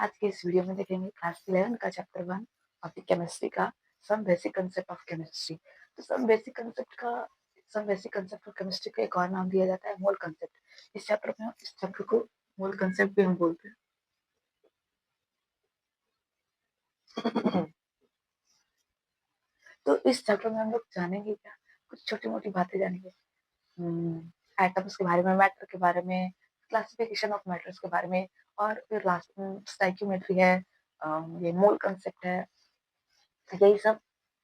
आज के इस वीडियो में देखेंगे क्लास 11 का चैप्टर 1 टॉपिक केमिस्ट्री का some basic concept of chemistry. तो some basic concept of chemistry का एक और नाम दिया जाता है मोल कंसेप्ट। इस चैप्टर को मोल कंसेप्ट भी हम बोलते हैं। तो इस चैप्टर में हम लोग जानेंगे क्या, कुछ छोटी मोटी बातें जानेंगे। एटम्स के बारे में, मैटर के बारे में, क्लासिफिकेशन ऑफ मैटर्स के बारे में, और फिर लास्ट में स्टोइकियोमेट्री है, ये मोल कंसेप्ट है, यही सब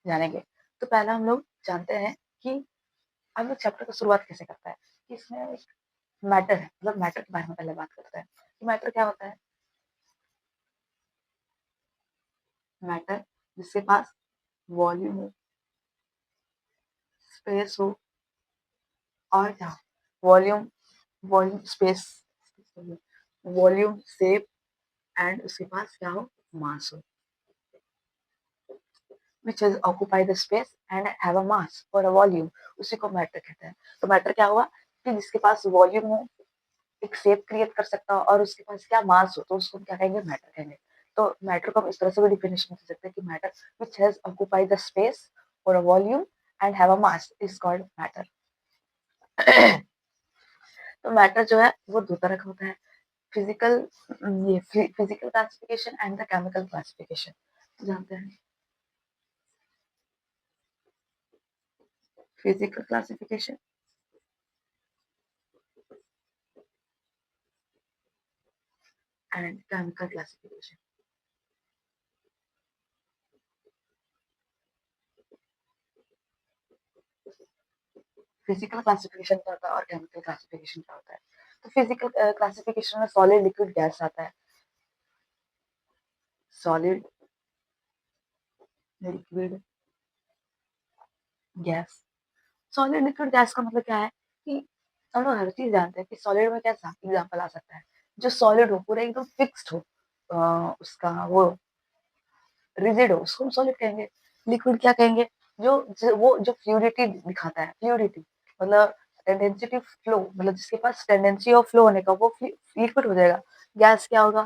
जानेंगे। तो पहला हम लोग जानते हैं कि हम लोग चैप्टर की शुरुआत कैसे करता है कि इसमें एक मैटर है, मतलब मैटर के बारे में पहले बात करते हैं कि मैटर क्या होता है। मैटर जिसके पास वॉल्यूम हो, स्पेस हो, और क्या, volume volume space volume shape, and उसके पास क्या हो, मास हो, which is occupy the space and have a mass or a volume, उसी को मैटर कहते हैं। तो मैटर क्या हुआ कि जिसके पास वॉल्यूम हो, एक शेप क्रिएट कर सकता हो, और उसके पास क्या मास हो, तो उसको क्या कहेंगे, मैटर कहेंगे। तो मैटर को हम इस तरह से भी डिफिनेशन दे सकते हैं कि matter which has occupied the space or a volume and have a mass is called matter। तो मैटर जो है वो दो तरह का होता है, फिजिकल ये physical classification and the chemical classification. जानते हैं physical classification and chemical classification. Physical classification क्या होता है और केमिकल क्लासिफिकेशन क्या होता है। तो फिजिकल क्लासिफिकेशन में सॉलिड, लिक्विड, गैस आता है। Solid, liquid, gas. Solid, liquid, gas का मतलब क्या है कि हम लोग हर चीज जानते हैं कि सॉलिड में कैसा एग्जाम्पल आ सकता है, जो सॉलिड हो, पूरा एकदम फिक्स्ड हो, उसका वो रिजिड हो, उसको हम सॉलिड कहेंगे। लिक्विड क्या कहेंगे, जो फ्लूइडिटी दिखाता है, फ्लूइडिटी मतलब टेंडेंसी फ्लो, मतलब जिसके पास टेंडेंसी ऑफ फ्लो होने का, वो लिक्विड हो जाएगा। गैस क्या होगा,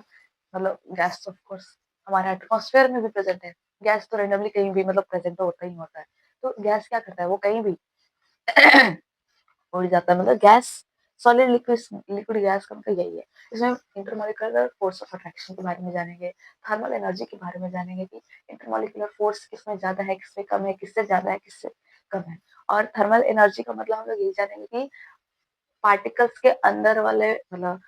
मतलब गैस ऑफ कोर्स हमारे एटमॉस्फेयर में भी प्रेजेंट है। गैस तो रेंडमली कहीं भी मतलब प्रेजेंट तो होता ही होता है। तो गैस क्या करता है, वो कहीं भी उड़ जाता है, मतलब gas. Solid, liquid, liquid, gas का मतलब यही है। इसमें इंटरमॉलिक्यूलर फोर्स ऑफ अट्रैक्शन के बारे में जानेंगे, थर्मल एनर्जी के बारे में जानेंगे कि इंटरमॉलिक्यूलर फोर्स किसमें ज्यादा है, किसमें कम है, किससे ज्यादा है, किससे कम है। और थर्मल एनर्जी का मतलब हम लोग यही जानेंगे कि पार्टिकल्स के अंदर वाले, मतलब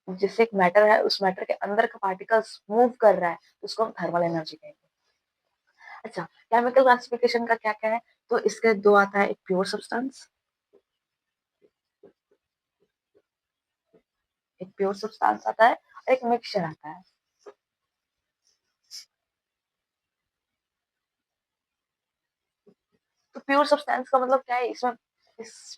जैसे एक मैटर है, उस मैटर के अंदर का पार्टिकल्स मूव कर रहा है, तो उसको हम थर्मल एनर्जी कहेंगे। अच्छा, केमिकल क्लासिफिकेशन का क्या क्या है, तो इसके दो आता है, एक प्योर सब्सटेंस, एक प्योर सब्सटेंस आता है, और एक मिक्सचर आता है। तो प्योर सब्सटेंस का मतलब क्या है, इसमें इस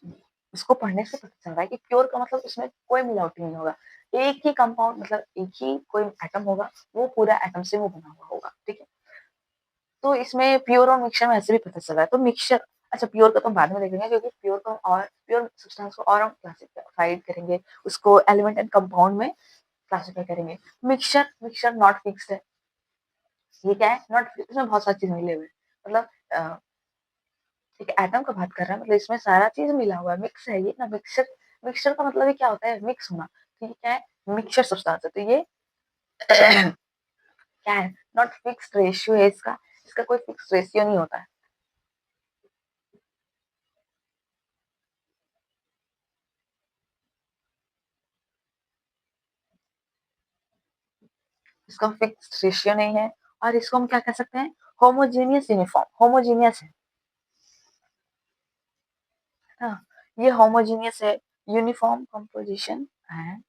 इसको पढ़ने से पता चल रहा है कि प्योर का मतलब इसमें कोई मिलावटी नहीं होगा। एक ही कंपाउंड, मतलब एक ही कोई एटम होगा, वो पूरा एटम से वो बना हुआ होगा, ठीक है। तो इसमें प्योर और मिक्सचर में ऐसे भी पता चल रहा है। तो मिक्सचर, अच्छा प्योर का तो हम बाद में देखेंगे, क्योंकि प्योर को और प्योर सब्सटेंस को और हम क्लासिफाइड करेंगे, उसको एलिमेंट एंड कंपाउंड में क्लासिफाई करेंगे। मिक्सचर, मिक्सचर नॉट फिक्स्ड है। ये क्या है, नॉट, इसमें बहुत सारी चीज मिले हुए हैं, मतलब एक एटम का बात कर रहा है, मतलब इसमें सारा चीज मिला हुआ है, मिक्स है ये ना। मिक्सचर, मिक्सचर का मतलब ही क्या होता है, मिक्स होना। तो ये क्या है, मिक्सचर सब्सटेंस है। तो ये क्या है, नॉट फिक्स्ड रेशियो है इसका, इसका कोई फिक्स रेशियो नहीं होता है। इसका फिक्स रेशियो नहीं है। और इसको हम क्या कह सकते हैं, होमोजेनियस यूनिफॉर्म, होमोजेनियस है ना। ये होमोजेनियस है, यूनिफॉर्म कंपोजिशन एंड।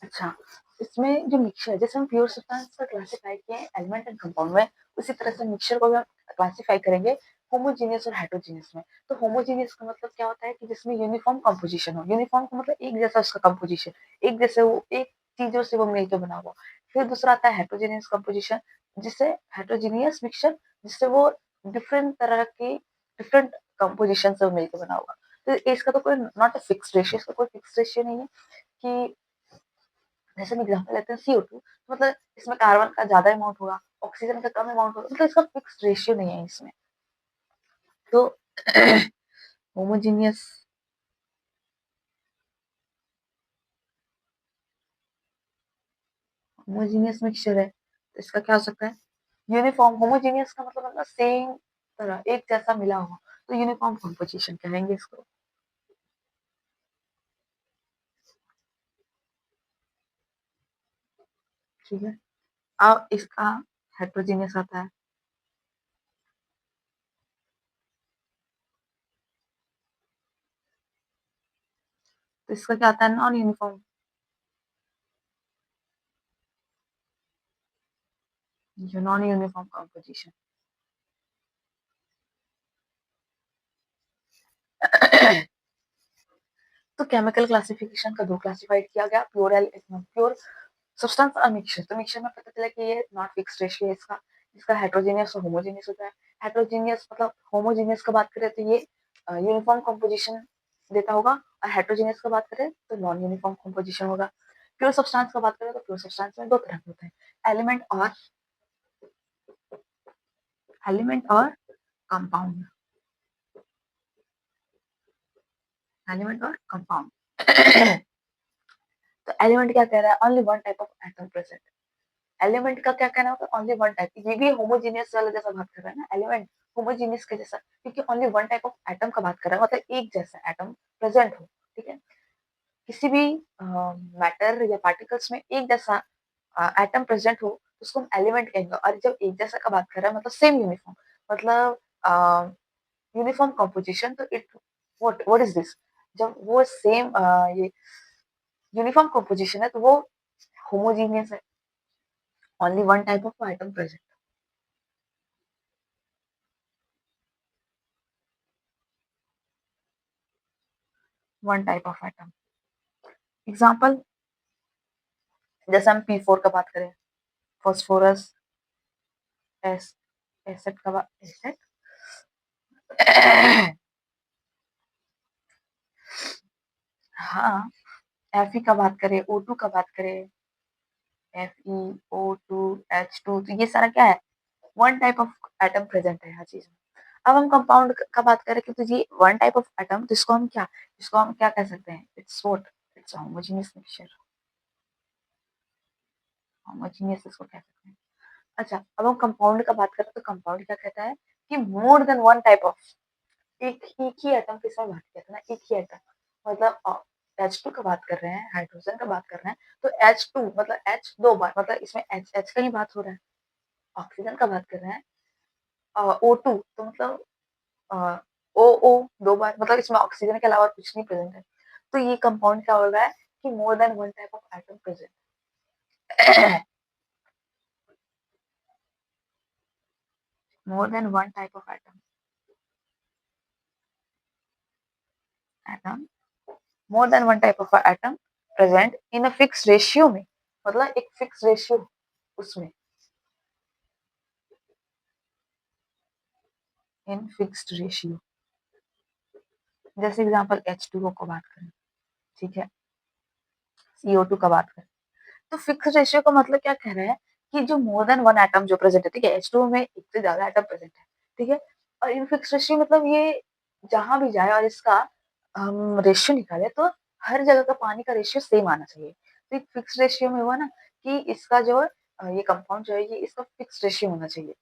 अच्छा, इसमें जो मिक्सचर, जैसे हम प्योर सब्सटेंस का क्लासिफाई किए हैं एलिमेंट एंड कंपाउंड में, उसी तरह से मिक्सचर को भी हम क्लासिफाई करेंगे होमोजेनियस और हेटेरोजेनियस में। तो होमोजेनियस का मतलब क्या होता है कि जिसमें यूनिफॉर्म कंपोजिशन हो। यूनिफॉर्म का मतलब एक जैसा उसका कंपोजिशन, एक जैसे वो एक चीजों से वो मिलकर बना हुआ। फिर दूसरा आता है हेटेरोजेनियस कंपोजिशन, जिससे हेटेरोजेनियस मिक्सचर, जिससे वो डिफरेंट तरह के डिफरेंट कंपोजिशन से मिलकर बना हुआ। तो इसका तो कोई नॉट अ फिक्स रेशियो, इसका कोई फिक्स रेशियो नहीं है कि जैसे हम एग्ज़ाम्पल लेते हैं CO2, मतलब इसमें कार्बन का ज़्यादा अमाउंट होगा, ऑक्सीजन का कम अमाउंट होगा, मतलब इसका फिक्स्ड रेशियो नहीं है इसमें। तो होमोजीनियस होमोजीनियस मिक्सचर है, तो इसका क्या हो सकता है? यूनिफ़ॉर्म होमोजीनियस का मतलब सेम तरह, एक जैसा मिला हुआ, तो यूनिफ़ॉर्म कंपोज़िशन कहेंगे इसको, ठीक है? अब इसका हेटेरोजीनियस आता है, तो इसका क्या आता है? नॉन यूनिफ़ॉर्म, जो नॉन यूनिफ़ॉर्म कंपोज़िशन। तो केमिकल क्लासिफिकेशन का 2 क्लासिफाइड किया गया, प्योर सब्सटेंस और मिक्सचर। तो मिक्सचर में पता चला कि ये नॉट फिक्स्ड रेशियो है इसका, इसका हेटेरोजीनियस और होमोजीनियस होता है। हेटेरोजीनियस मतलब होमोजीनियस का बात करें तो ये यूनिफॉर्म कंपोजिशन देता होगा, और हेटेरोजीनियस का बात करें तो नॉन यूनिफॉर्म कंपोजिशन होगा। प्योर सब्सटेंस का बात करें तो प्योर सब्सटेंस में 2 तरह के होते हैं, एलिमेंट और कंपाउंड, एलिमेंट और कंपाउंड। तो एलिमेंट क्या कह रहा है? Only one type of atom present. Element का क्या कहना होगा? ओनली वन टाइप, ये भी होमोजीनियस वाला जैसा बात कर रहा है ना, एलिमेंट होमोजीनियस के जैसा, क्योंकि only one type of atom का बात कर रहा है, मतलब एक जैसा एटम प्रेजेंट हो, ठीक है? किसी भी मैटर या पार्टिकल्स में एक जैसा एटम प्रेजेंट हो, तो उसको हम एलिमेंट कहेंगे। और जब एक जैसा का बात कर रहा है, मतलब सेम यूनिफॉर्म, मतलब यूनिफॉर्म कंपोजिशन, तो it what what is this? जब वो सेम ये यूनिफॉर्म कंपोजिशन है, तो वो होमोजीनियस है, only one type of atom present, one type of atom. Example, जैसे हम P4 का बात करें, फास्फोरस, एस एसिड का बात एसिड हाँ, Fe का बात करें, O2 का बात करें, FeO2H2, तो ये सारा क्या है? One type of atom present है हर चीज में। अब हम कंपाउंड का बात करें कि तो ये वन टाइप ऑफ एटम, तो इसको हम क्या कह सकते हैं? It's what? It's homogeneous mixture, homogeneous इसको कह सकते हैं। अच्छा, अब हम कंपाउंड का बात करें तो कंपाउंड क्या कहता है कि more than one type of, एक ही एटम के साथ बात करते हैं ना, एक ही एटम, मतलब H2 का बात कर रहे हैं, हाइड्रोजन का बात कर रहे हैं, तो H2 मतलब H 2 बार, मतलब इसमें H का ही बात हो रहा है। ऑक्सीजन का बात कर रहे हैं, O2, तो मतलब OO 2 बार, मतलब इसमें ऑक्सीजन के अलावा कुछ नहीं प्रेजेंट है। तो ये कंपाउंड क्या हो रहा है कि more than one type of atom present. More than one type of atom more than one type of atom present in a fix ratio में, मतलब एक फिक्स रेशियो उसमें, इन फिक्स्ड रेशियो। जैसे एग्जांपल H2O को बात करें, ठीक है, CO2 का बात करें, तो फिक्स रेशियो का मतलब क्या कह रहे हैं कि जो मोर देन वन एटम जो प्रेजेंट है, ठीक है, H2O में एक से ज्यादा एटम प्रेजेंट है, ठीक है, और इन फिक्स रेशियो मतलब ये जहां भी जाए और इसका हम रेशियो निकाले, तो हर जगह का पानी का रेशियो सेम आना चाहिए। तो एक फिक्स रेशियो में हुआ ना कि इसका जो ये कंपाउंड जो है, ये इसका फिक्स रेशियो होना चाहिए।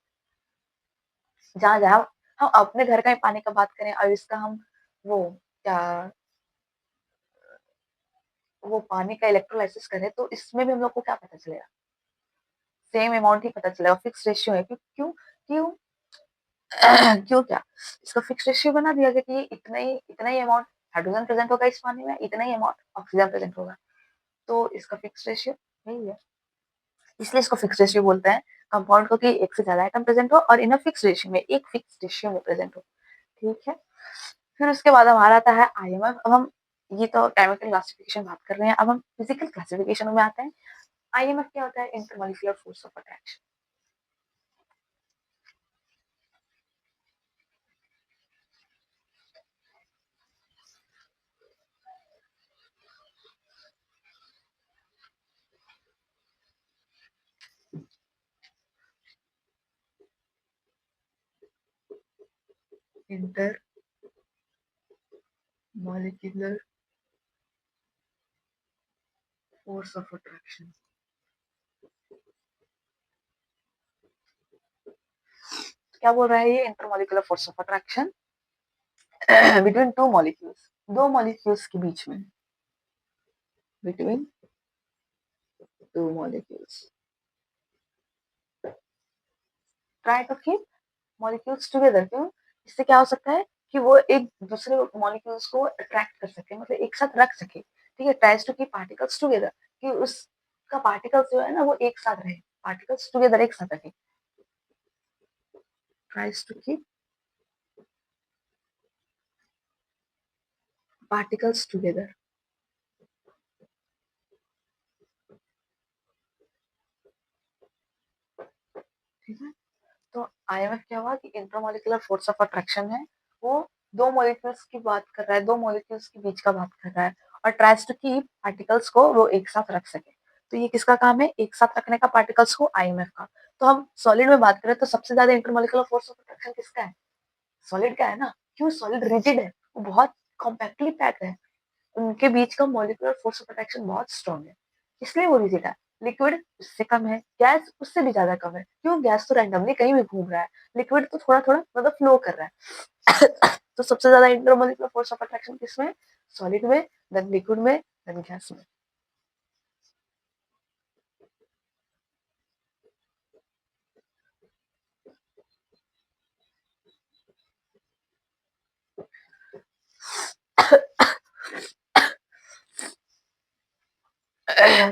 जहाँ जहाँ हम अपने घर का ही पानी का बात करें और इसका हम वो क्या वो पानी का इलेक्ट्रोलाइसिस करें, तो इसमें भी हम लोग को क्या पता चलेगा? सेम अमाउंट ही पता चलेगा, फिक्स रेशियो है। क्यों क्यों क्यों क्या? इसका फिक्स रेशियो बना दिया गया कि ये इतना ही अमाउंट हाइड्रोजन प्रेजेंट होगा इस पानी में, इतना ही अमाउंट ऑक्सीजन प्रेजेंट होगा। तो इसका फिक्स रेशियो यही है। इसलिए इसको फिक्स रेशियो बोलते हैं कंपाउंड को, कि एक से ज्यादा आइटम प्रेजेंट हो और इन अ फिक्स रेशियो में, एक फिक्स रेशियो में प्रेजेंट हो। ठीक है। फिर उसके बाद हमारा आता है IMF। अब हम ये तो केमिकल क्लासिफिकेशन बात कर रहे हैं, अब हम फिजिकल क्लासिफिकेशन में आते हैं। IMF क्या होता है? Intermolecular force of attraction. Intermolecular force of attraction. क्या बोल रहा है ये? Intermolecular force of attraction between two molecules, दो मॉलिक्यूल्स के बीच में, between two molecules. Try to keep molecules together. क्यों? इससे क्या हो सकता है कि वो एक दूसरे मॉलिक्यूल्स को अट्रैक्ट कर सके, मतलब एक साथ रख सके। ठीक है, tries to keep particles together, कि उसका पार्टिकल्स जो है ना वो एक साथ रहे, पार्टिकल्स टुगेदर, एक साथ रखे। Tries to keep particles together. ठीक है, तो आईएमएफ क्या हुआ कि इंटरमॉलिक्यूलर फोर्स ऑफ अट्रैक्शन है, वो दो मॉलिक्यूल्स की बात कर रहा है, दो मॉलिक्यूल्स के बीच का बात कर रहा है, और ट्राइज टू कीप पार्टिकल्स को वो एक साथ रख सके। तो ये किसका काम है? एक साथ रखने का पार्टिकल्स को, आईएमएफ का। तो हम सॉलिड में बात करें तो सबसे ज्यादा इंटरमॉलिक्यूलर फोर्स ऑफ अट्रैक्शन किसका है? सॉलिड का है ना। क्यों? सॉलिड रिजिड है, वो बहुत कॉम्पैक्टली पैक्ड है, उनके बीच का मॉलिक्यूलर फोर्स ऑफ अट्रैक्शन बहुत स्ट्रॉन्ग है, इसलिए वो रिजिड है। लिक्विड उससे कम है, गैस उससे भी ज्यादा कम है। क्यों? गैस तो रैंडमली कहीं भी घूम रहा है, लिक्विड तो थोड़ा थोड़ा मतलब फ्लो कर रहा है तो सबसे ज्यादा इंटरमॉलिक्यूलर फोर्स ऑफ अट्रैक्शन किसमें? सॉलिड में, देन लिक्विड में, देन गैस में।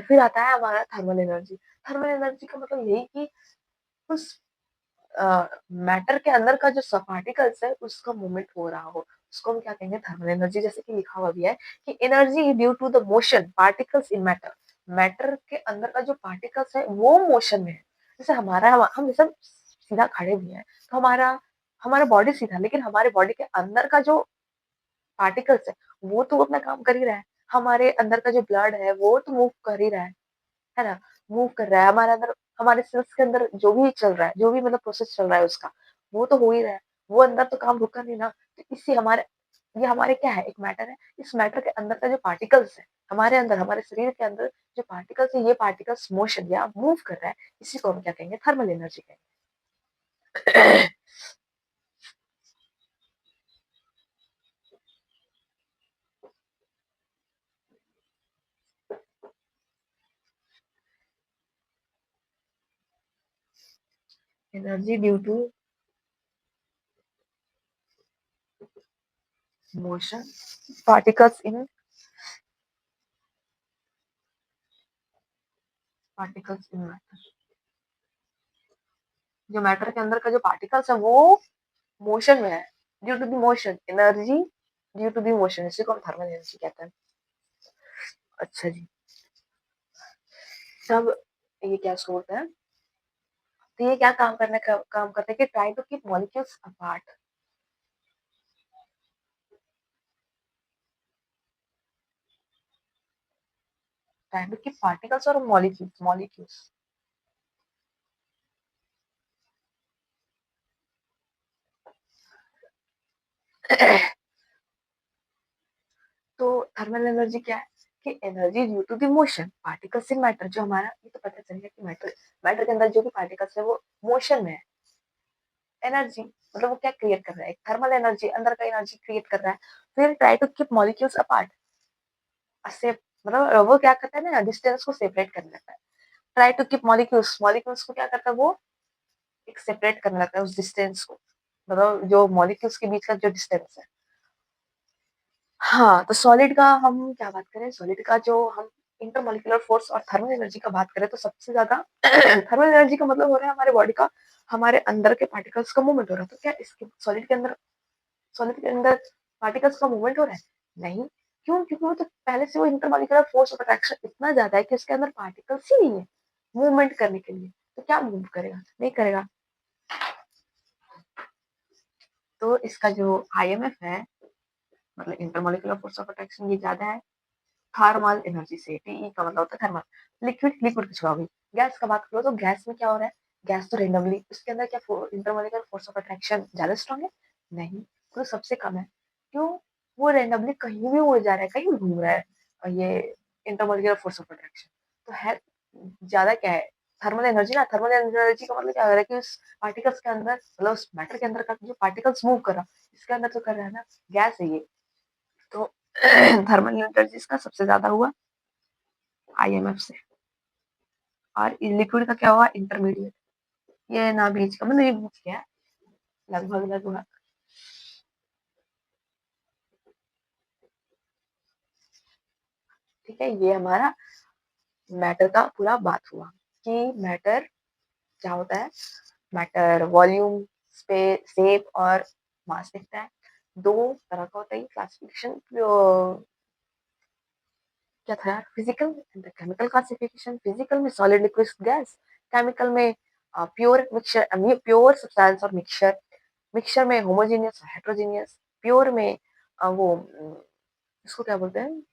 फिर आता है हमारा थर्मल एनर्जी। थर्मल एनर्जी का मतलब यही कि उस मैटर के अंदर का जो पार्टिकल्स है उसका मूवमेंट हो रहा हो, उसको हम क्या कहेंगे? Thermal energy. जैसे कि लिखा हुआ भी है कि energy due to the motion particles in matter, matter के अंदर का जो पार्टिकल्स है वो मोशन में है। जैसे हमारा हम जैसे सीधा खड़े भी हैं तो हमारा हमारा बॉडी सीधा, लेकिन हमारे बॉडी के अंदर का जो पार्टिकल्स है वो तो अपना काम कर ही रहा है। हमारे अंदर का जो ब्लड है वो तो मूव कर ही रहा है ना? मूव कर रहा है हमारे अंदर, हमारे सेल्स के अंदर जो भी चल रहा है, जो भी मतलब प्रोसेस चल रहा है उसका, वो तो हो ही रहा है। वो अंदर तो काम रुका नहीं ना। तो इससे हमारे, ये हमारे क्या है? एक मैटर है। इस मैटर के अंदर का जो पार्टिकल्स है, हमारे अंदर, हमारे शरीर के अंदर जो पार्टिकल्स है, ये पार्टिकल्स मोशन या मूव कर रहा है, इसी को हम क्या कहेंगे? थर्मल एनर्जी कहेंगे। Energy due to motion particles in particles in matter, जो मैटर के अंदर का जो पार्टिकल्स है वो मोशन में है, due to the motion, energy due to the motion, इसी को हम थर्मल एनर्जी कहते हैं। अच्छा जी, तब ये क्या सोर्स है? तो ये क्या काम करने का काम करते हैं कि try to keep molecules apart, try to keep particles और मॉलिक्यूल्स मॉलिक्यूल्स। तो थर्मल एनर्जी क्या है? कि energy due to the motion particles in matter, जो हमारा ये तो पता चल गया कि मैटर, मैटर के अंदर जो भी पार्टिकल्स है वो मोशन में है। एनर्जी मतलब वो क्या क्रिएट कर रहा है? थर्मल एनर्जी, अंदर का एनर्जी क्रिएट कर रहा है। फिर try to keep molecules apart, से मतलब वो क्या करता है ना, डिस्टेंस को सेपरेट करने लगता है। Try to keep molecules, molecules को क्या करता है वो? एक सेपरेट करने लगता है उस डिस्टेंस को, मतलब जो मॉलिक्यूल्स के बीच का जो डिस्टेंस है। हाँ, तो सॉलिड का हम क्या बात करें? सॉलिड का जो हम इंटरमॉलिक्यूलर फोर्स और थर्मल एनर्जी का बात करें तो सबसे ज्यादा थर्मल एनर्जी का मतलब हो रहा है हमारे बॉडी का, हमारे अंदर के पार्टिकल्स का मूवमेंट हो रहा है। तो क्या इसके सॉलिड के अंदर पार्टिकल्स का मूवमेंट हो रहा है? नहीं। क्यों? क्योंकि वो तो पहले से वो इंटरमॉलिक्यूलर फोर्स ऑफ अट्रैक्शन इतना ज्यादा है कि उसके अंदर पार्टिकल्स ही नहीं है मूवमेंट करने के लिए। तो क्या मूव करेगा? नहीं करेगा। तो इसका जो आईएमएफ है, मतलब इंटरमॉलिक्यूलर फोर्स ऑफ अट्रैक्शन, ये ज्यादा है थर्मल एनर्जी से। टीई का मतलब होता है थर्मल। लिक्विड, लिक्विड कुछ भी। गैस का बात करो तो गैस में क्या हो रहा है? गैस तो रेंडमली, उसके अंदर क्या इंटरमॉलिक्यूलर फोर्स ऑफ अट्रैक्शन ज्यादा स्ट्रॉन्ग है? नहीं। तो सबसे कम है। क्यों? वो रैंडमली कहीं भी उड़ जा रहा है, कहीं भी घूम रहा है। ये इंटरमोलिकुलर फोर्स ऑफ अट्रैक्शन तो है ज़्यादा क्या है? थर्मल एनर्जी ना, थर्मल एनर्जी का मतलब क्या हो रहा है कि उस पार्टिकल्स के अंदर मतलब उस मैटर के अंदर का जो पार्टिकल्स मूव कर रहा, इसके अंदर तो कर रहा है ना, गैस है ये। तो थर्मल एनर्जी इसका सबसे ज़्यादा हुआ आईएमएफ से। और लिक्विड का क्या हुआ? इंटरमीडिएट। ये ना बीच का मतलब ये बीच क्या है? लगभग-लगभग। ठीक है, ये हमारा मैटर का पूरा बात हुआ कि मैटर क्या होता है। मैटर वॉल्यूम, शेप और मास दिखता है। दो तरह का होता है क्लासिफिकेशन। क्या था यार? Physical and chemical classification. Physical में सॉलिड, लिक्विड, गैस। केमिकल में प्योर मिक्सचर, प्योर सब्सटेंस और मिक्सचर। मिक्सचर में होमोजेनियस और हेट्रोजेनियस। प्योर में वो इसको क्या बोलते हैं?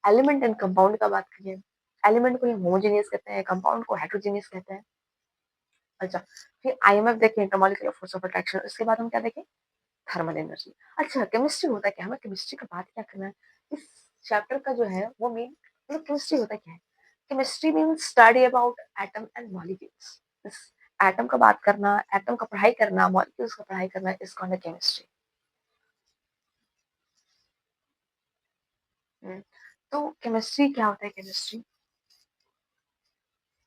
एलिमेंट एंड कंपाउंड का बात करिए। एलिमेंट को होमोजेनियस कहते हैं, कंपाउंड को हेट्रोजेनियस कहते हैं। अच्छा, फिर आईएमएफ देखें, इंटरमॉलिक्यूलर फोर्स ऑफ अट्रैक्शन। उसके बाद हम क्या देखें? Thermal energy. अच्छा, केमिस्ट्री होता क्या है? हमें केमिस्ट्री का बात क्या करना है इस चैप्टर का जो है वो मेन मतलब केमिस्ट्री होता क्या है? Chemistry means study about atom and molecules. इस एटम का बात करना, एटम का पढ़ाई करना, मॉलिक्यूल्स का पढ़ाई करना, इज कॉल्ड केमिस्ट्री। तो केमिस्ट्री क्या होता है? केमिस्ट्री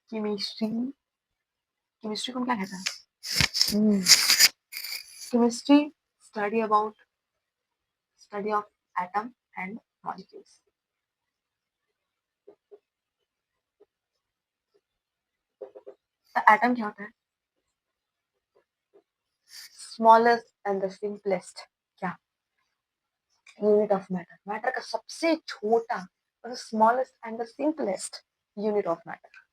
केमिस्ट्री केमिस्ट्री को हम क्या कहते हैं? Chemistry study about study of atom and molecules. तो एटम क्या होता है? स्मॉलेस्ट एंड द सिंपलेस्ट क्या यूनिट ऑफ मैटर। मैटर का सबसे छोटा और smallest and the simplest unit of matter.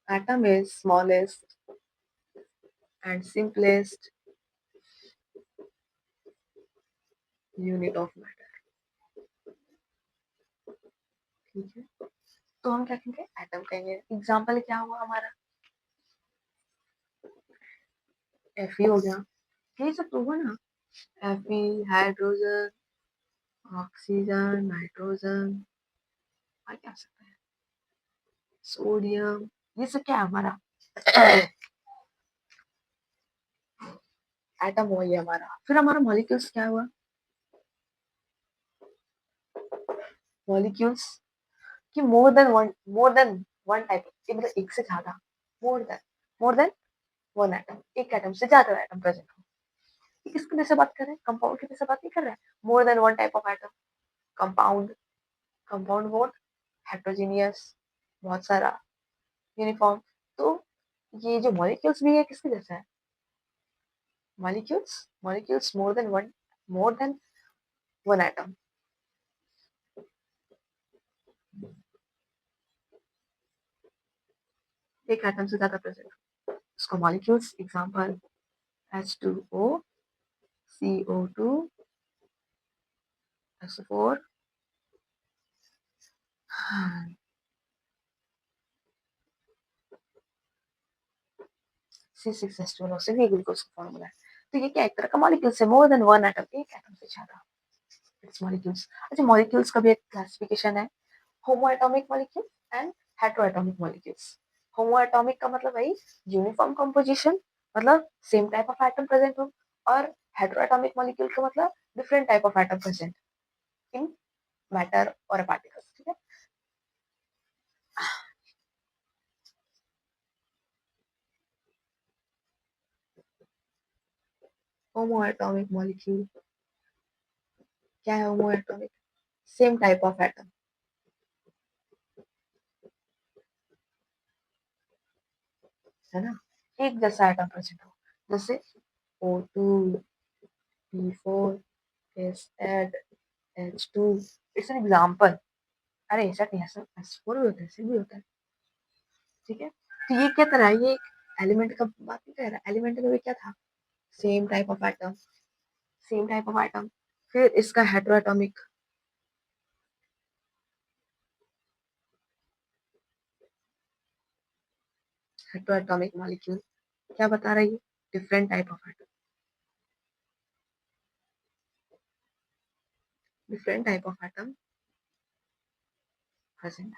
Atom is smallest and simplest unit of matter. ठीक है, तो हम क्या कहेंगे? एटम कहेंगे। एग्जाम्पल क्या हुआ हमारा? Fe हो गया। ये सब तो हुआ ना। Fe, हाइड्रोजन, ऑक्सीजन, नाइट्रोजन, और क्या हो सकता है? सोडियम। ये सब क्या है हमारा? एटम हुआ ये हमारा। फिर हमारा मॉलिक्यूल्स क्या हुआ? मॉलिक्यूल्स कि मोर देन वन टाइप, मतलब एक से ज्यादा। मोर देन वन एटम, एक एटम से ज्यादा एटम प्रेजेंट हो। ये किसके जैसे बात कर रहे हैं? कंपाउंड के जैसे बात नहीं कर रहे हैं। More than one type of atom. Compound. Compound board heterogeneous, बहुत सारा। यूनिफॉर्म। तो ये जो मॉलिक्यूल्स भी है किसके जैसा है? Molecules more than one atom. एक एटम से ज्यादा प्रेजेंट हो उसको molecules. Example H2O, CO2, SO4, C6H12O से भी ग्लूकोज का फॉर्मूला है। तो ये क्या एक तरह का मॉलिक्यूल्स है। मोर देन वन एटम, एक एटम से ज्यादा। It's molecules. अच्छा, मॉलिक्यूल्स का भी एक क्लासिफिकेशन है। होमो atomic molecule and hetero atomic molecules. Homo atomic का मतलब वही यूनिफॉर्म कंपोजिशन, मतलब same type of atom present हो। और हेटेरो एटॉमिक मॉलिक्यूल का मतलब different type of atom present in matter और पार्टिकल्स। ठीक है, होमो एटॉमिक मॉलिक्यूल क्या है? होमो atomic same type of atom, है ना, एक जैसा एटम प्रेजेंट हो। जैसे O2, P4, S8, H2। It's an example. अरे ऐसा नहीं, ऐसा S4 भी होता है, ऐसे भी होता है। ठीक है, तो ये क्या तरह है? ये एलिमेंट का बात नहीं कर रहा। एलिमेंट में भी क्या था? Same type of atom. Same type of atom. फिर इसका हेटेरोएटॉमिक। हेटेरोएटॉमिक मॉलिक्यूल क्या बता रही है? Different type of atom, different type of atom present,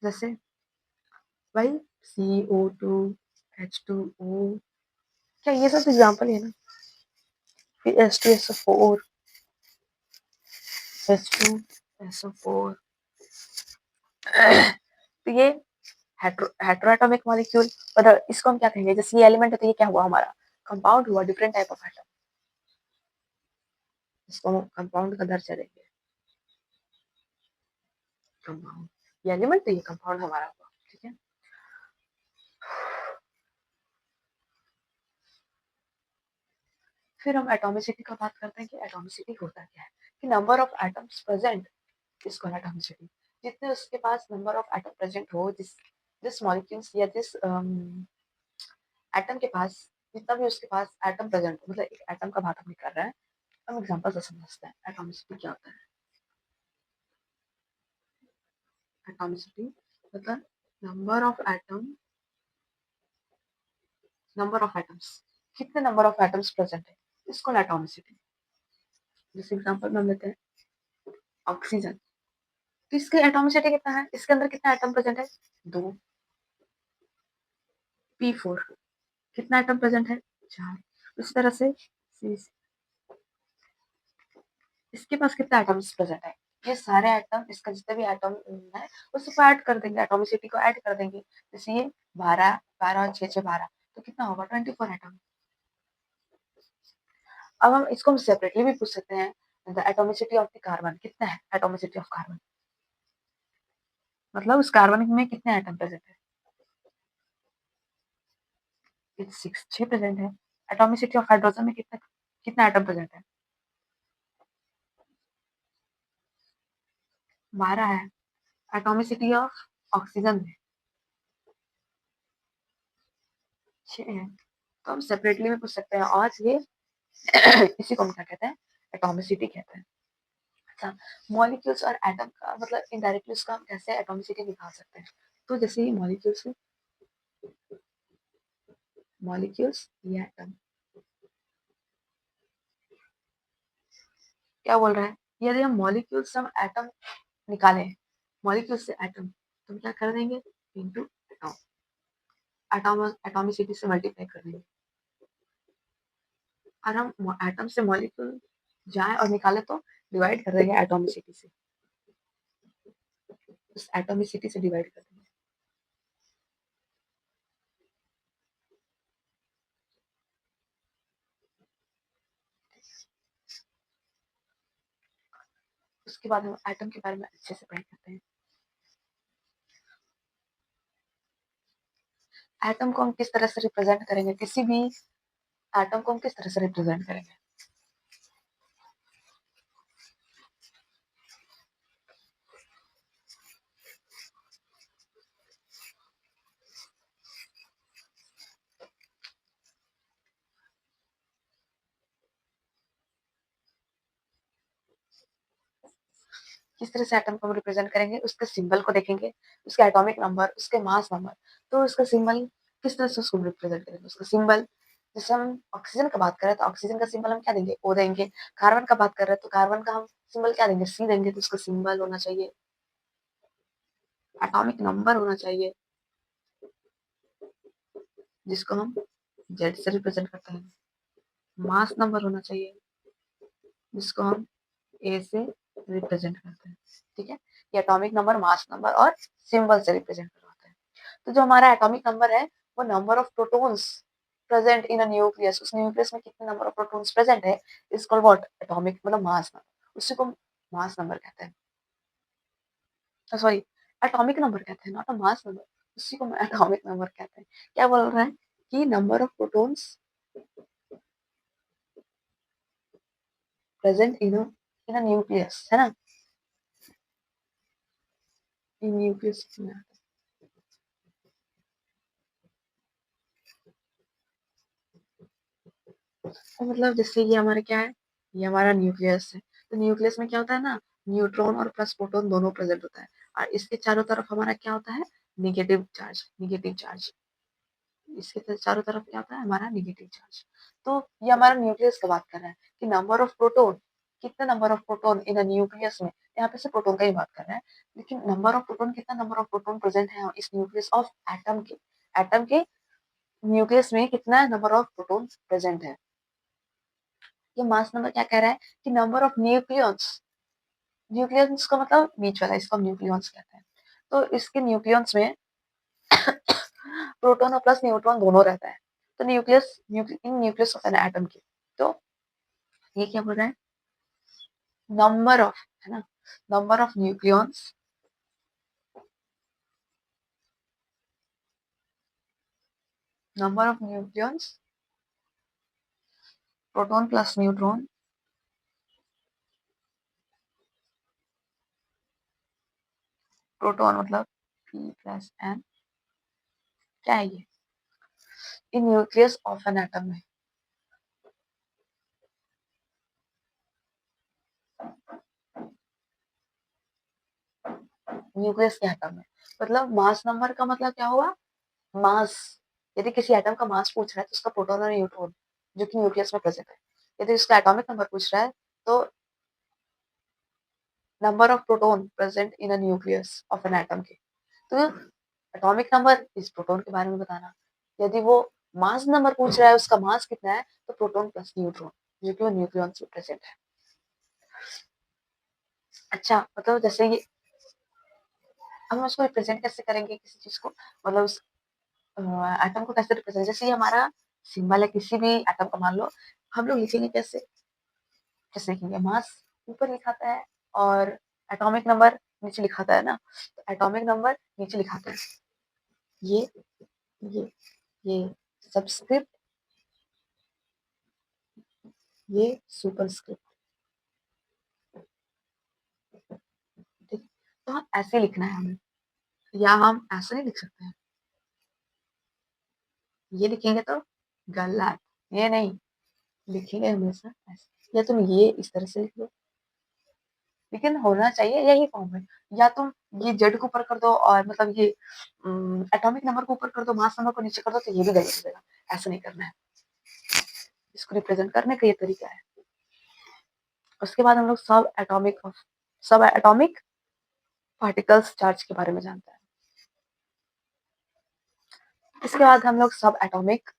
जैसे भाई CO2, H2O, क्या ये सब एग्जाम्पल है ना, फिर H2SO4, H2SO4, तो ये हेटेरोएटॉमिक मॉलिक्यूल। और इसको हम क्या कहेंगे, जैसे ये एलिमेंट है तो ये क्या हुआ हमारा, कंपाउंड हुआ, डिफरेंट टाइप ऑफ एटम, इसको हम कंपाउंड का दर्जा देंगे, कंपाउंड, ये एलिमेंट तो ये कंपाउंड हमारा हुआ, ठीक है। फिर हम एटॉमिसिटी का बात करते हैं कि एटॉमिसिटी होता क्या है, कि number of atoms present is called atomicity. जितने उसके पास नंबर ऑफ एटम प्रेजेंट हो, जिस जिस मॉलिक्यूल्स या जिस एटम के पास, जितना भी उसके पास एटम प्रेजेंट हो, मतलब एक एटम का बात हम कर रहे हैं, हम एग्जांपल से समझते हैं एटॉमिसिटी क्या होता है। एटॉमिसिटी मतलब number of atom, number of atoms, कितने नंबर ऑफ एटम्स प्रेजेंट है, इसको एटॉमिसिटी। जैसे एग्जांपल में हम लेते हैं ऑक्सीजन, तो इसके एटॉमिसिटी कितना है, इसके अंदर कितना एटम प्रेजेंट है, 2। P4 कितना एटम प्रेजेंट है, 4। इस तरह से इसके पास कितना एटम्स प्रेजेंट है, ये सारे एटम, इसका जितने भी एटम है उसको ऐड कर देंगे, एटॉमिसिटी को ऐड कर देंगे। जैसे ये 12, 12 और 6, 6, 12, तो कितना होगा, 24 एटम। अब हम इसको हम सेपरेटली भी पूछ सकते हैं, the atomicity of the carbon कितना है, एटॉमिसिटी ऑफ कार्बन मतलब उस कार्बन में कितने एटम प्रेजेंट है, इट्स 6, 6 प्रेजेंट है। एटॉमिसिटी ऑफ हाइड्रोजन में कितना कितना एटम प्रेजेंट है, 12 है। एटॉमिसिटी ऑफ ऑक्सीजन में 6 है। तो हम सेपरेटली भी पूछ सकते हैं, और ये इसी को हम क्या कहते हैं, एटॉमिसिटी कहते हैं। अच्छा, मॉलिक्यूल्स और एटम का मतलब इनडायरेक्टली उसका हम कैसे एटॉमिसिटी निकाल सकते हैं, तो जैसे ये मॉलिक्यूल्स है, मॉलिक्यूल्स, ये एटम, क्या बोल रहा है, यदि हम मॉलिक्यूल्स हम एटम निकालें, मॉलिक्यूल से एटम, तो हम क्या कर देंगे, इनटू एटॉम, एटॉम एटॉमिसिटी से मल्टीप्लाई कर देंगे, और हम एटम से मॉलिक्यूल जाए और निकाले तो डिवाइड कर देंगे एटॉमिसिटी से, उस एटॉमिसिटी से डिवाइड कर देंगे। उसके बाद हम एटम के बारे में अच्छे से पढ़ाई करते हैं। एटम को हम किस तरह से रिप्रेजेंट करेंगे, किसी भी एटम को हम किस तरह से रिप्रेजेंट करेंगे, किस तरह से एटम को हम रिप्रेजेंट करेंगे, उसके सिंबल को देखेंगे, उसके एटॉमिक नंबर, उसके मास नंबर, तो उसका सिंबल किस तरह से उसको रिप्रेजेंट करेंगे, उसका सिंबल। जैसे हम ऑक्सीजन का बात करें तो ऑक्सीजन का सिंबल हम क्या देंगे, ओ देंगे। कार्बन का बात कर रहे हैं तो कार्बन का हम सिंबल क्या देंगे, सी देंगे, तो उसका सिंबल होना चाहिए, एटॉमिक नंबर होना चाहिए, जिसको हम जेड से रिप्रेजेंट करते हैं, मास नंबर होना चाहिए, जिसको हम ए से रिप्रेजेंट करते हैं, ठीक है। ये एटॉमिक नंबर, मास नंबर और सिंबल से रिप्रेजेंट करवाते हैं। तो जो हमारा एटॉमिक नंबर है वो number of protons present in a nucleus, उस न्यूक्लियस में कितने नंबर ऑफ प्रोटॉन्स प्रेजेंट है, इज कॉल्ड व्हाट, एटॉमिक मतलब मास नंबर, उसी को मास नंबर कहते हैं, सॉरी एटॉमिक नंबर कहते हैं, नॉट अ मास नंबर, उसी को एटॉमिक नंबर कहते हैं। क्या बोल रहे हैं कि number of protons present in a nucleus, है ना, इन न्यूक्लियस में। तो मतलब जैसे ये हमारा क्या है, ये हमारा न्यूक्लियस है, तो न्यूक्लियस में क्या होता है ना, न्यूट्रॉन और प्लस प्रोटॉन दोनों प्रेजेंट होता है, और इसके चारों तरफ हमारा क्या होता है, निगेटिव चार्ज, निगेटिव चार्ज, इसके चारों तरफ क्या होता है, हमारा निगेटिव चार्ज। तो ये हमारा न्यूक्लियस का बात कर रहा है कि नंबर ऑफ प्रोटॉन कितना number of proton in a nucleus में, यहाँ पे से प्रोटॉन का ही बात कर रहे हैं, लेकिन नंबर ऑफ प्रोटॉन, कितना नंबर ऑफ प्रोटॉन प्रेजेंट है इस न्यूक्लियस ऑफ एटम के न्यूक्लियस में कितना नंबर ऑफ प्रोटॉन प्रेजेंट है। ये मास नंबर क्या कह रहा है कि नंबर ऑफ न्यूक्लियॉन्स, न्यूक्लियंस का मतलब बीच वाला, इसको हम न्यूक्लियंस कहते हैं। तो इसके न्यूक्लियंस में प्रोटॉन और प्लस न्यूट्रॉन दोनों रहता है। तो इन न्यूक्लियस ऑफ एन एटम की, तो ये क्या बोल रहा है, नंबर ऑफ, है ना, number of nucleons, number of nucleons, proton plus neutron, proton मतलब P प्लस N, क्या है ये, इन न्यूक्लियस ऑफ एन एटम में। न्यूक्लियस के एटम में, मतलब मास नंबर का मतलब क्या हुआ, मास, यदि किसी एटम का मास पूछ रहा है तो उसका प्रोटॉन और न्यूट्रॉन जो कि न्यूक्लियस में प्रेजेंट है। यदि उसका एटॉमिक नंबर पूछ रहा है तो number of proton present in a nucleus of an atom के। तो एटॉमिक नंबर इस प्रोटॉन के बारे में बताना। यदि वो मास नंबर पूछ रहा है, उसका मास कितना है, तो प्रोटॉन प्लस न्यूट्रॉन जो कि वो न्यूक्लियस में प्रेजेंट है। अच्छा, मतलब जैसे ये हम उसको रिप्रेजेंट कैसे करेंगे किसी चीज को, मतलब उस एटम को कैसे रिप्रेजेंट, जैसे ये हमारा सिंबल है किसी भी एटम का, मान लो हम लोग लिखेंगे कैसे, जैसे लिखेंगे मास ऊपर लिखाता है और एटॉमिक नंबर नीचे लिखाता है ना, तो एटॉमिक नंबर नीचे लिखाते हैं, ये ये ये सबस्क्रिप्ट, ये सुपरस्क्रिप्ट, ठीक है। तो हम ऐसे लिखना है हमें, या हम ऐसे नहीं लिख सकते हैं, ये लिखेंगे तो गलत, ये नहीं लिखेंगे हमेशा ऐसे, या तुम ये इस तरह से लिख लो, लेकिन होना चाहिए यही फॉर्म में। या तुम ये जेड को ऊपर कर दो और मतलब ये एटॉमिक नंबर को ऊपर कर दो, मास नंबर को नीचे कर दो, तो ये भी गलत हो जाएगा, ऐसा नहीं करना है। इसको रिप्रेजेंट करने का ये तरीका है। उसके बाद हम लोग सब एटॉमिक पार्टिकल्स चार्ज के बारे में जानते हैं। इसके बाद हम लोग सब एटॉमिक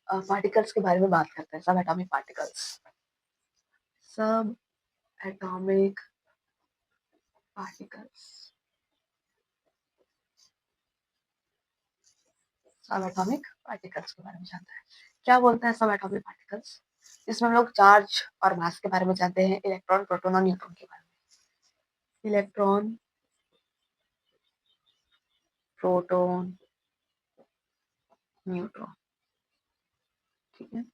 पार्टिकल्स के बारे में बात करते हैं। सब एटॉमिक पार्टिकल्स, सब एटॉमिक पार्टिकल्स, सब एटॉमिक पार्टिकल्स के बारे में जानते हैं। क्या बोलते हैं सब एटॉमिक पार्टिकल्स, इसमें हम लोग चार्ज और मास के बारे में जानते हैं, इलेक्ट्रॉन, प्रोटॉन और न्यूट्रॉन के बारे में। इलेक्ट्रॉन, प्रोटॉन, न्यूट्रॉन, ठीक है।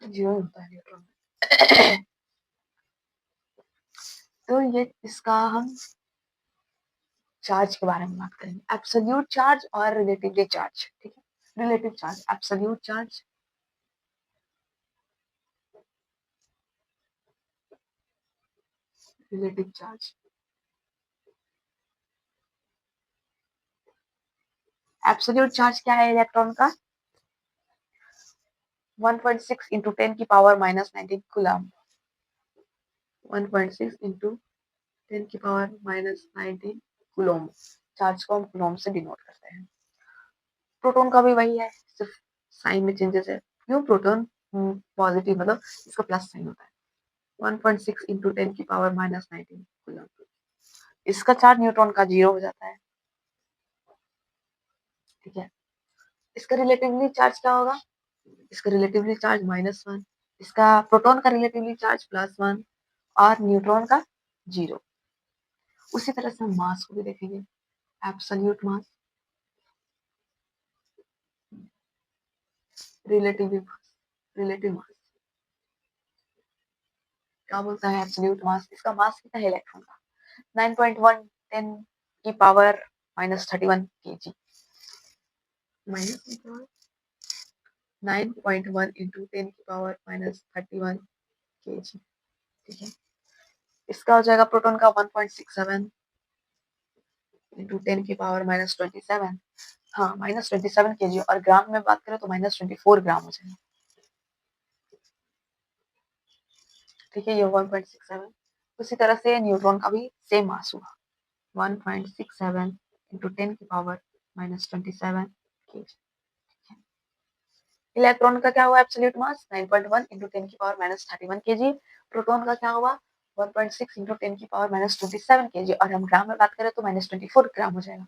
जीरो होता है न्यूट्रॉन में। तो ये इसका हम चार्ज के बारे में बात करेंगे, एब्सोल्यूट चार्ज और रिलेटिवली चार्ज, ठीक है। Relative charge, absolute charge, relative charge. Absolute charge क्या है इलेक्ट्रॉन का, 1.6 इंटू 10 की पावर माइनस 19 कूलम, 1.6 इंटू 10 की पावर माइनस 19 कूलम। चार्ज को हम कूलम से डिनोट करते हैं। प्रोटॉन का भी वही है, सिर्फ साइन में चेंजेस है। क्यों, प्रोटॉन पॉजिटिव, मतलब इसका प्लस साइन होता है। 1.6 इंटू 10 की पावर माइनस 19 कूलम। इसका चार्ज न्यूट्रॉन का जीरो हो जाता है, ठीक है। इसका रिलेटिवली चार्ज क्या होगा, इसका रिलेटिवली चार्ज -1, इसका प्रोटॉन का रिलेटिवली चार्ज +1 और न्यूट्रॉन का 0। उसी तरह से हम मास को भी देखेंगे, एब्सोल्यूट मास, रिलेटिव मास क्या बोलता है, एब्सोल्यूट मास, इसका मास कितना है इलेक्ट्रॉन का, 9.1 10 की पावर -31 kg, माइनस 9.1 इंटू 10 की पावर -31 kg, ठीक है। इसका हो जाएगा प्रोटॉन का 1.67, इंटू 10 की पावर माइनस 27, हाँ माइनस 27 केजी, और ग्राम में बात करें तो माइनस 24 ग्राम हो जाएगा। ठीक है, ये 1.67। उसी तरह से न्यूट्रॉन का भी सेम मास हुआ 1.67 इंटू 10 की पावर माइनस 27 केजी। इलेक्ट्रॉन का क्या हुआ एब्सोल्यूट मास 9.1 इंटू 10 की पावर माइनस 31 केजी। प्रोटॉन का क्या हुआ 1.6 इंटू 10 की पावर माइनस 27 केजी, और हम ग्राम में बात करें तो माइनस 24 ग्राम हो जाएगा।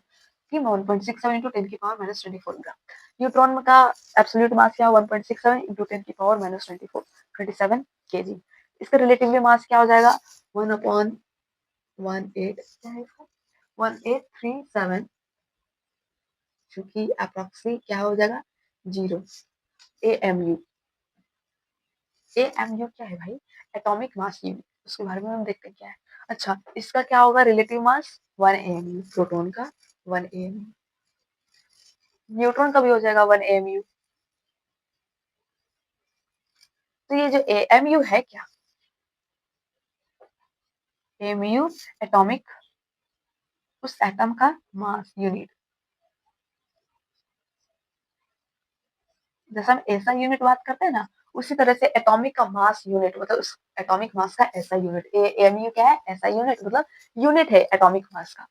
ठीक है, 1.67 इंटू 10 की पावर माइनस 24 ग्राम। न्यूट्रॉन का एब्सोल्यूट मास क्या 1.67 इंटू 10 की पावर माइनस 27 केजी। इसका रिलेटिवली मास क्या हो जाएगा 1/1837, जो कि अप्रोक्सीमेटली क्या हो जाएगा 0 AMU। AMU क्या है भाई, एटॉमिक मास यूनिट, उसके बारे में हम देखते हैं क्या है। अच्छा, इसका क्या होगा रिलेटिव मास 1 AMU, प्रोटॉन का 1 AMU, न्यूट्रॉन का भी हो जाएगा 1 AMU। तो ये जो AMU है क्या, AMU एटॉमिक, उस एटम का मास यूनिट। जैसे हम ऐसा यूनिट बात करते हैं ना, उसी तरह से एटॉमिक का मास यूनिट मतलब उस एटॉमिक मास का ऐसा यूनिट। AMU क्या है, ऐसा यूनिट मतलब यूनिट है एटॉमिक मास का।